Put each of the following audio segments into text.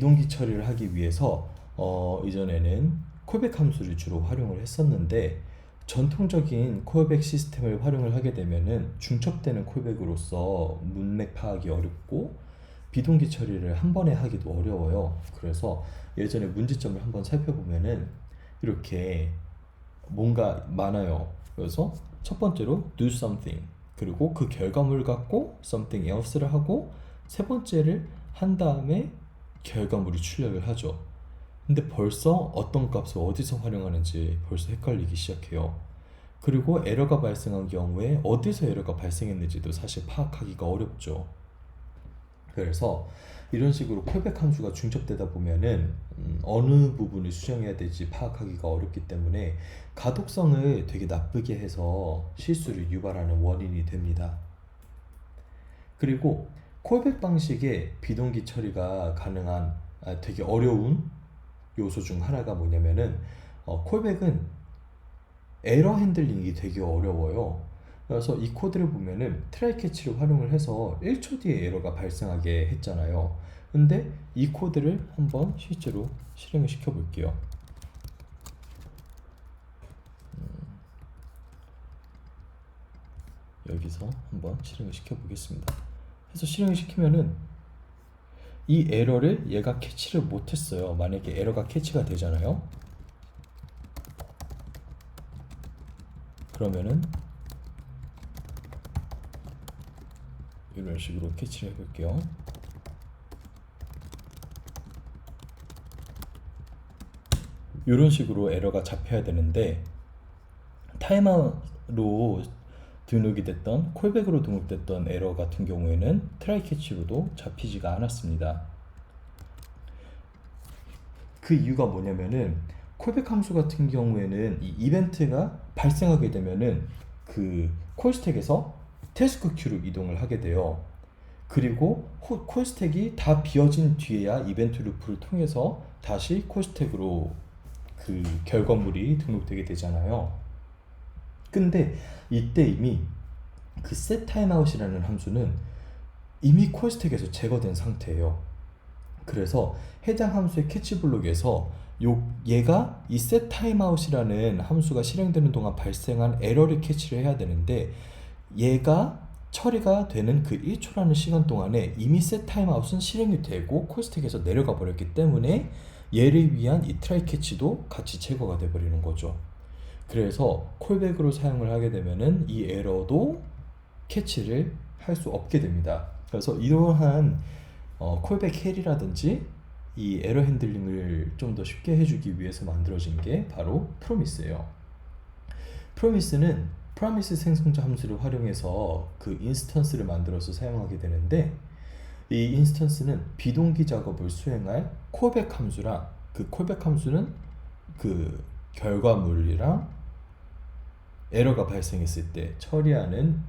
비동기 처리를 하기 위해서 이전에는 콜백 함수를 주로 활용을 했었는데, 전통적인 콜백 시스템을 활용을 하게 되면은 중첩되는 콜백으로서 문맥 파악이 어렵고 비동기 처리를 한 번에 하기도 어려워요. 그래서 예전에 문제점을 한번 살펴보면은 이렇게 뭔가 많아요. 그래서 첫 번째로 do something, 그리고 그 결과물 갖고 something else를 하고, 세 번째를 한 다음에 결과물이 출력을 하죠. 근데 벌써 어떤 값을 어디서 활용하는지 벌써 헷갈리기 시작해요. 그리고 에러가 발생한 경우에 어디서 에러가 발생했는지도 사실 파악하기가 어렵죠. 그래서 이런 식으로 콜백 함수가 중첩되다 보면은 어느 부분을 수정해야 될지 파악하기가 어렵기 때문에 가독성을 되게 나쁘게 해서 실수를 유발하는 원인이 됩니다. 그리고 콜백 방식의 비동기 처리가 가능한 되게 어려운 요소 중 하나가 뭐냐면은 콜백은 에러 핸들링이 되게 어려워요. 그래서 이 코드를 보면은 트라이 캐치를 활용을 해서 1초 뒤에 에러가 발생하게 했잖아요. 근데 이 코드를 한번 실제로 실행을 시켜 볼게요. 여기서 한번 실행을 시켜 보겠습니다. 그래서 실행을 시키면은 이 에러를 얘가 캐치를 못했어요. 만약에 에러가 캐치가 되잖아요. 그러면은 이런 식으로 캐치를 해볼게요. 이런 식으로 에러가 잡혀야 되는데, 타임아웃로 등록이 됐던, 콜백으로 등록됐던 에러 같은 경우에는 트라이 캐치로도 잡히지가 않았습니다. 그 이유가 뭐냐면은 콜백 함수 같은 경우에는 이 이벤트가 발생하게 되면은 그 콜스택에서 태스크 큐로 이동을 하게 돼요. 그리고 콜스택이 다 비워진 뒤에야 이벤트 루프를 통해서 다시 콜스택으로 그 결과물이 등록되게 되잖아요. 근데 이때 이미 그 set timeout이라는 함수는 이미 콜스택에서 제거된 상태예요. 그래서 해당 함수의 캐치 블록에서 얘가 이 set timeout이라는 함수가 실행되는 동안 발생한 에러를 캐치를 해야 되는데, 얘가 처리가 되는 그 1초라는 시간 동안에 이미 set timeout은 실행이 되고 콜스택에서 내려가 버렸기 때문에 얘를 위한 이 트라이 캐치도 같이 제거가 돼 버리는 거죠. 그래서 콜백으로 사용을 하게 되면은 이 에러도 캐치를 할 수 없게 됩니다. 그래서 이러한 콜백 헬이라든지 이 에러 핸들링을 좀 더 쉽게 해주기 위해서 만들어진 게 바로 프로미스예요. 프로미스는 프로미스 생성자 함수를 활용해서 그 인스턴스를 만들어서 사용하게 되는데, 이 인스턴스는 비동기 작업을 수행할 콜백 함수랑, 그 콜백 함수는 그 결과물이랑 에러가 발생했을 때 처리하는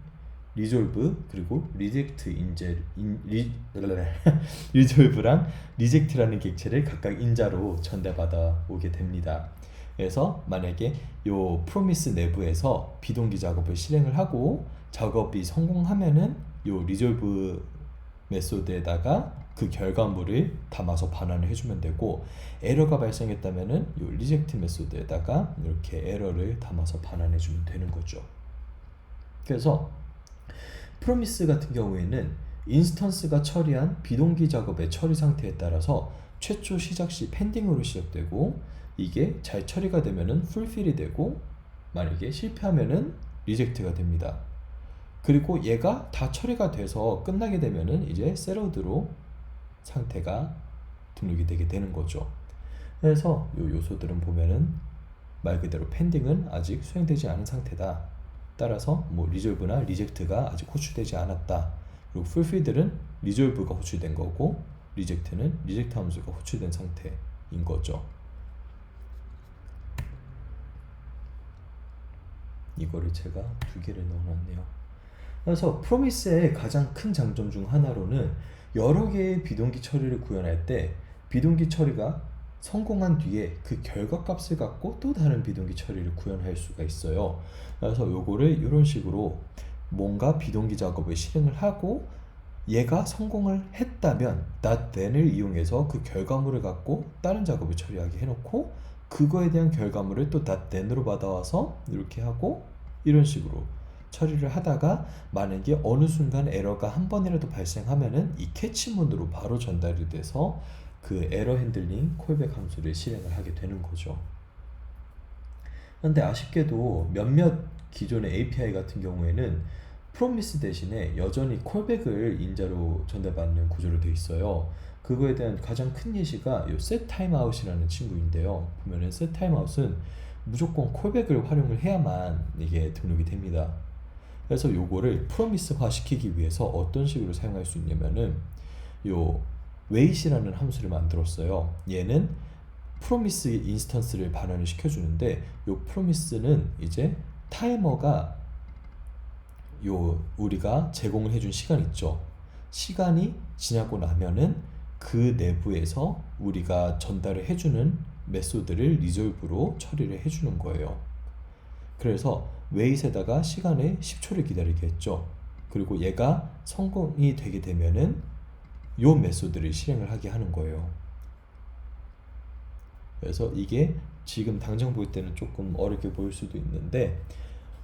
리졸브, 그리고 리졸브랑 리젝트라는 객체를 각각 인자로 전달받아 오게 됩니다. 그래서 만약에 요 프로미스 내부에서 비동기 작업을 실행을 하고 작업이 성공하면은 요 리졸브 메소드에다가 그 결과물을 담아서 반환을 해주면 되고, 에러가 발생했다면은 요 리젝트 메소드에다가 이렇게 에러를 담아서 반환해주면 되는 거죠. 그래서 프로미스 같은 경우에는 인스턴스가 처리한 비동기 작업의 처리 상태에 따라서 최초 시작 시 펜딩으로 시작되고, 이게 잘 처리가 되면은 풀필이 되고, 만약에 실패하면은 리젝트가 됩니다. 그리고 얘가 다 처리가 돼서 끝나게 되면은 이제 셋러드로 상태가 등록이 되게 되는 거죠. 그래서 요 요소들은 보면은 말 그대로 펜딩은 아직 수행되지 않은 상태다. 따라서 뭐 리졸브나 리젝트가 아직 호출되지 않았다. 그리고 풀필들은 리졸브가 호출된 거고, 리젝트는 리젝트 함수가 호출된 상태인 거죠. 이거를 제가 두 개를 넣어놨네요. 그래서 프로미스의 가장 큰 장점 중 하나로는 여러 개의 비동기 처리를 구현할 때 비동기 처리가 성공한 뒤에 그 결과값을 갖고 또 다른 비동기 처리를 구현할 수가 있어요. 그래서 요거를 이런 식으로 뭔가 비동기 작업을 실행을 하고 얘가 성공을 했다면 then을 이용해서 그 결과물을 갖고 다른 작업을 처리하게 해놓고 그거에 대한 결과물을 또 then으로 받아와서 이렇게 하고 이런 식으로 처리를 하다가 만약에 어느 순간 에러가 한 번이라도 발생하면은 이 캐치문으로 바로 전달이 돼서 그 에러 핸들링 콜백 함수를 실행을 하게 되는 거죠. 그런데 아쉽게도 몇몇 기존의 API 같은 경우에는 프로미스 대신에 여전히 콜백을 인자로 전달받는 구조로 되어 있어요. 그거에 대한 가장 큰 예시가 이 setTimeout이라는 친구인데요. 보면은 setTimeout은 무조건 콜백을 활용을 해야만 이게 등록이 됩니다. 그래서 요거를 프로미스화 시키기 위해서 어떤 식으로 사용할 수 있냐면은 요 wait이라는 함수를 만들었어요. 얘는 프로미스 인스턴스를 반환을 시켜주는데 요 프로미스는 이제 타이머가 요 우리가 제공을 해준 시간 있죠. 시간이 지나고 나면은 그 내부에서 우리가 전달을 해주는 메소드를 리졸브로 처리를 해주는 거예요. 그래서 웨이트에다가 시간에 10초를 기다리게 했죠. 그리고 얘가 성공이 되게 되면은 요 메소드를 실행을 하게 하는 거예요. 그래서 이게 지금 당장 볼 때는 조금 어렵게 보일 수도 있는데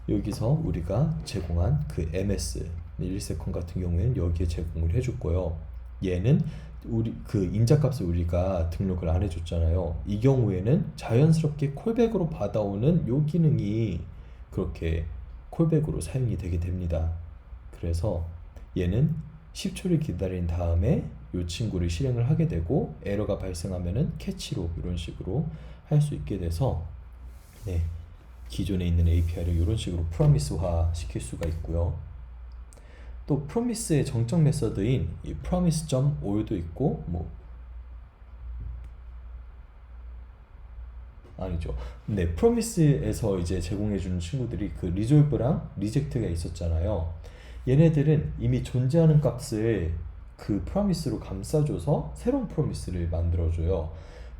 여기서 우리가 제공한 그 ms 1세컨 같은 경우에는 여기에 제공을 해줬고요. 얘는 우리 그 인자값을 우리가 등록을 안 해줬잖아요. 이 경우에는 자연스럽게 콜백으로 받아오는 요 기능이 그렇게 콜백으로 사용이 되게 됩니다. 그래서 얘는 10초를 기다린 다음에 이 친구를 실행을 하게 되고 에러가 발생하면은 캐치로 이런 식으로 할 수 있게 돼서 네, 기존에 있는 API를 이런 식으로 프로미스화 시킬 수가 있고요. 또 프로미스의 정적 메서드인 이 promise.all도 있고 뭐 아니죠. 네, 프로미스에서 이제 제공해주는 친구들이 그 리졸브랑 리젝트가 있었잖아요. 얘네들은 이미 존재하는 값을 그 프로미스로 감싸줘서 새로운 프로미스를 만들어줘요.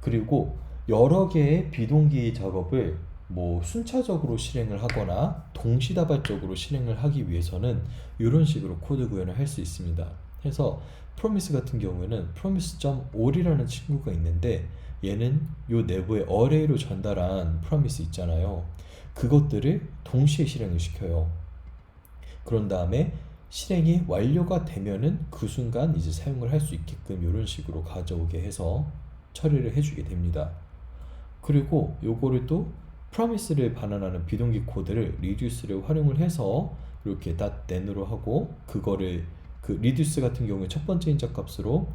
그리고 여러 개의 비동기 작업을 뭐 순차적으로 실행을 하거나 동시다발적으로 실행을 하기 위해서는 이런 식으로 코드 구현을 할 수 있습니다. 그래서 프로미스 같은 경우에는 promise.all이라는 친구가 있는데 얘는 요 내부에 어레이로 전달한 프로미스 있잖아요. 그것들을 동시에 실행을 시켜요. 그런 다음에 실행이 완료가 되면은 그 순간 이제 사용을 할 수 있게끔 이런 식으로 가져오게 해서 처리를 해주게 됩니다. 그리고 요거를 또 프로미스를 반환하는 비동기 코드를 reduce를 활용을 해서 이렇게 .then으로 하고 그거를 그 reduce 같은 경우에 첫 번째 인자값으로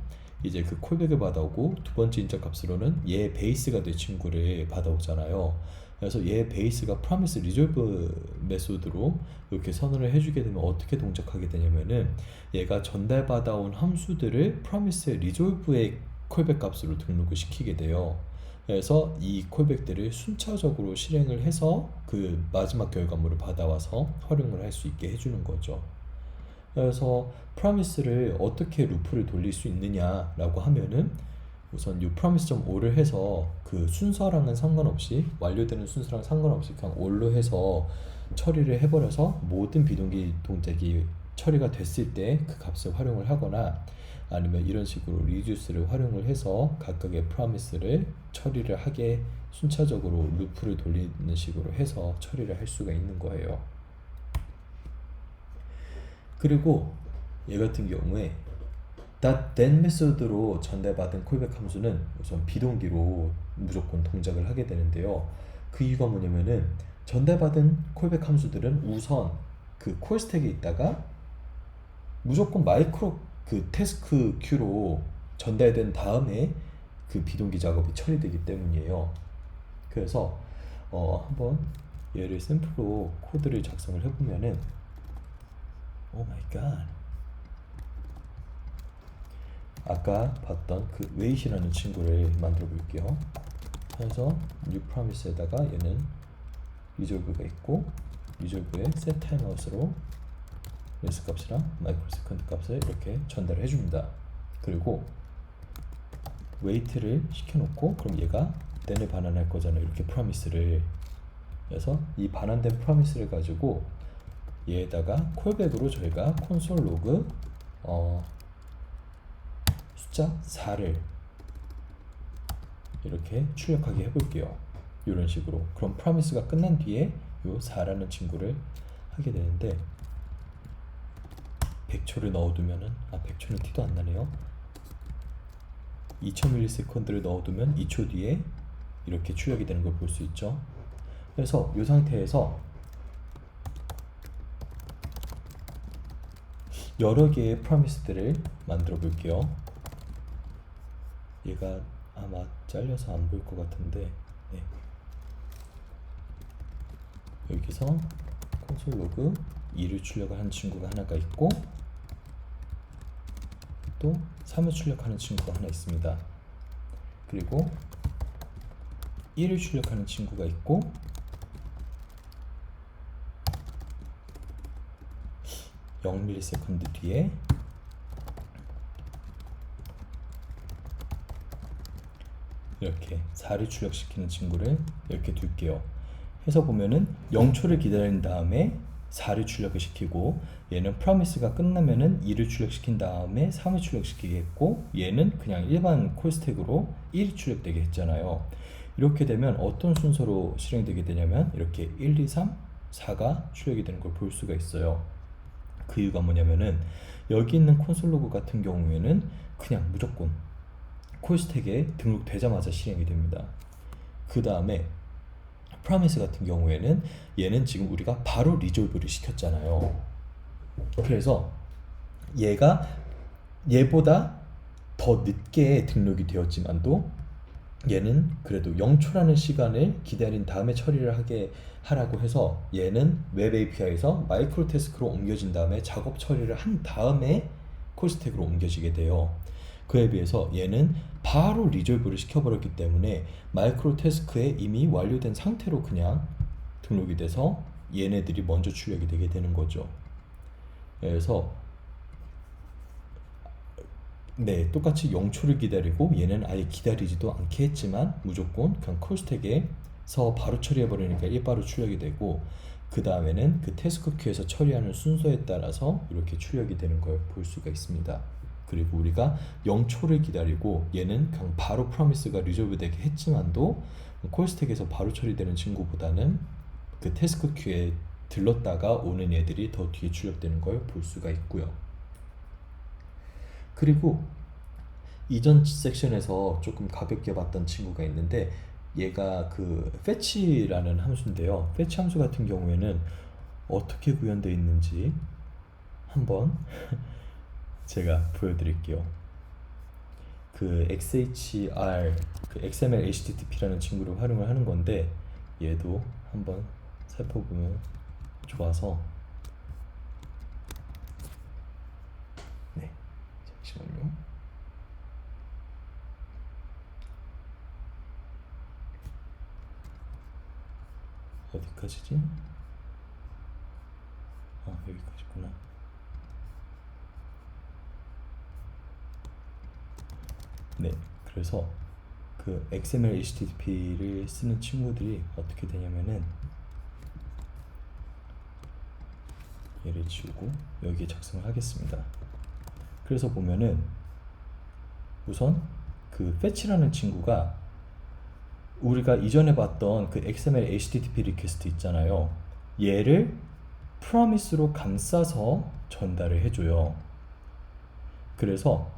이제 그 콜백을 받아오고 두 번째 인자값으로는 얘 베이스가 될 친구를 받아오잖아요. 그래서 얘 베이스가 promise resolve 메소드로 이렇게 선언을 해주게 되면 어떻게 동작하게 되냐면은 얘가 전달받아온 함수들을 promise resolve의 콜백 값으로 등록을 시키게 돼요. 그래서 이 콜백들을 순차적으로 실행을 해서 그 마지막 결과물을 받아와서 활용을 할 수 있게 해주는 거죠. 그래서 promise를 어떻게 루프를 돌릴 수 있느냐라고 하면은 우선 이 promise.all을 해서 그 순서랑은 상관없이 완료되는 순서랑 상관없이 그냥 all로 해서 처리를 해버려서 모든 비동기 동작이 처리가 됐을 때 그 값을 활용을 하거나 아니면 이런 식으로 reduce를 활용을 해서 각각의 promise를 처리를 하게 순차적으로 루프를 돌리는 식으로 해서 처리를 할 수가 있는 거예요. 그리고 얘 같은 경우에 .then 메소드로 전달받은 콜백 함수는 우선 비동기로 무조건 동작을 하게 되는데요. 그 이유가 뭐냐면은 전달받은 콜백 함수들은 우선 그 콜 스택에 있다가 무조건 마이크로 그 태스크 큐로 전달된 다음에 그 비동기 작업이 처리되기 때문이에요. 그래서 한번 얘를 샘플로 코드를 작성을 해보면은 오 마이 갓, 아까 봤던 그 wait이라는 친구를 만들어 볼게요. 그래서 new promise에다가 얘는 resolve가 있고 resolve의 set timeout으로 res 값이랑 microsecond 값을 이렇게 전달을 해줍니다. 그리고 wait를 시켜놓고 그럼 얘가 then을 반환할 거잖아요. 이렇게 promise를. 그래서 이 반환된 promise를 가지고 얘에다가 콜백으로 저희가 console log 숫자 4를 이렇게 출력하게 해볼게요. 이런 식으로. 그럼 promise가 끝난 뒤에 요 4라는 친구를 하게 되는데 100초를 넣어두면은 100초는 티도 안 나네요. 2000ms를 넣어두면 2초 뒤에 이렇게 출력이 되는 걸 볼 수 있죠. 그래서 이 상태에서 여러 개의 promise들을 만들어 볼게요. 얘가 아마 잘려서 안 보일 것 같은데, 네. 여기서 콘솔 로그 2를 출력을 하는 친구가 하나가 있고 또 3을 출력하는 친구가 하나 있습니다. 그리고 1을 출력하는 친구가 있고 0ms 뒤에 이렇게 4를 출력시키는 친구를 이렇게 둘게요. 해서 보면은 0초를 기다린 다음에 4를 출력을 시키고, 얘는 promise가 끝나면은 2를 출력시킨 다음에 3을 출력시키겠고, 얘는 그냥 일반 콜스택으로 1이 출력되게 했잖아요. 이렇게 되면 어떤 순서로 실행되게 되냐면 이렇게 1, 2, 3, 4가 출력이 되는 걸 볼 수가 있어요. 그 이유가 뭐냐면은 여기 있는 콘솔 로그 같은 경우에는 그냥 무조건 콜스택에 등록되자마자 실행이 됩니다. 그 다음에 promise 같은 경우에는 얘는 지금 우리가 바로 리졸브를 시켰잖아요. 그래서 얘보다 더 늦게 등록이 되었지만도 얘는 그래도 0초라는 시간을 기다린 다음에 처리를 하라고 해서 얘는 웹 API에서 마이크로 태스크로 옮겨진 다음에 작업 처리를 한 다음에 콜스택으로 옮겨지게 돼요. 그에 비해서 얘는 바로 리졸브를 시켜버렸기 때문에 마이크로 태스크에 이미 완료된 상태로 그냥 등록이 돼서 얘네들이 먼저 출력이 되게 되는 거죠. 그래서 네, 똑같이 0초를 기다리고 얘는 아예 기다리지도 않게 했지만 무조건 그냥 콜스택에서 바로 처리해버리니까 일바로 출력이 되고, 그 다음에는 그 태스크 큐에서 처리하는 순서에 따라서 이렇게 출력이 되는 걸 볼 수가 있습니다. 그리고 우리가 0초를 기다리고 얘는 그냥 바로 프로미스가 리졸브 되게 했지만도 콜스택에서 바로 처리되는 친구보다는 그 태스크 큐에 들렀다가 오는 애들이 더 뒤에 출력되는 걸 볼 수가 있고요. 그리고 이전 섹션에서 조금 가볍게 봤던 친구가 있는데, 얘가 그 fetch라는 함수인데요. fetch 함수 같은 경우에는 어떻게 구현되어 있는지 한번 제가 보여드릴게요. 그 XHR, 그 XML HTTP라는 친구를 활용을 하는 건데, 얘도 한번 살펴보면 좋아서, 네, 잠시만요. 어디까지지? 여기까지구나. 네, 그래서 그 XML HTTP를 쓰는 친구들이 어떻게 되냐면은 얘를 지우고 여기에 작성을 하겠습니다. 그래서 보면은 우선 그 fetch라는 친구가 우리가 이전에 봤던 그 XML HTTP 리퀘스트 있잖아요. 얘를 promise로 감싸서 전달을 해줘요. 그래서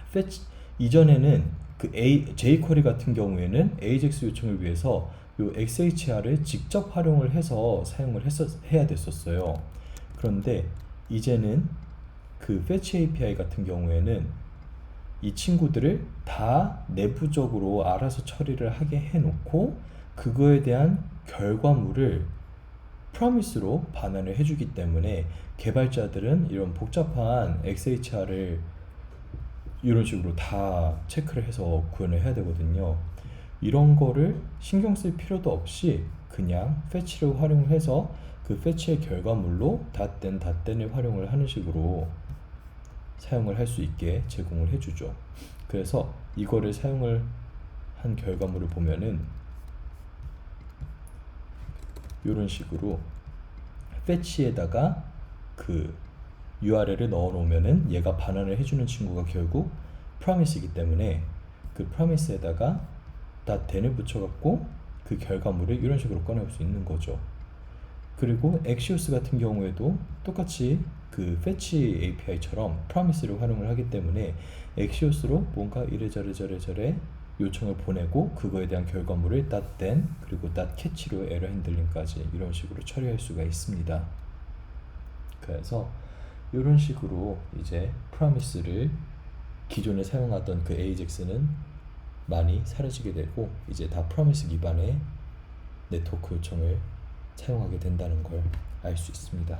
fetch 이전에는 그 jQuery 같은 경우에는 AJAX 요청을 위해서 요 XHR을 직접 활용을 해서 사용을 해야 됐었어요. 그런데 이제는 그 fetch API 같은 경우에는 이 친구들을 다 내부적으로 알아서 처리를 하게 해놓고 그거에 대한 결과물을 promise로 반환을 해주기 때문에 개발자들은 이런 복잡한 XHR을 이런 식으로 다 체크를 해서 구현을 해야 되거든요. 이런 거를 신경 쓸 필요도 없이 그냥 fetch를 활용해서 그 fetch의 결과물로 닷된을 활용을 하는 식으로 사용을 할 수 있게 제공을 해주죠. 그래서 이거를 사용을 한 결과물을 보면은 이런 식으로 fetch에다가 그 URL을 넣어 놓으면은 얘가 반환을 해주는 친구가 결국 promise이기 때문에 그 promise에다가 .den을 붙여갖고 그 결과물을 이런 식으로 꺼낼 수 있는 거죠. 그리고 Axios 같은 경우에도 똑같이 그 fetch API처럼 promise를 활용을 하기 때문에 Axios로 뭔가 이래저래 요청을 보내고 그거에 대한 결과물을 .den 그리고 .catch로 에러 핸들링까지 이런 식으로 처리할 수가 있습니다. 그래서 이런 식으로 이제 promise를 기존에 사용하던 그 AJAX는 많이 사라지게 되고 이제 다 promise 기반의 네트워크 요청을 사용하게 된다는 걸 알 수 있습니다.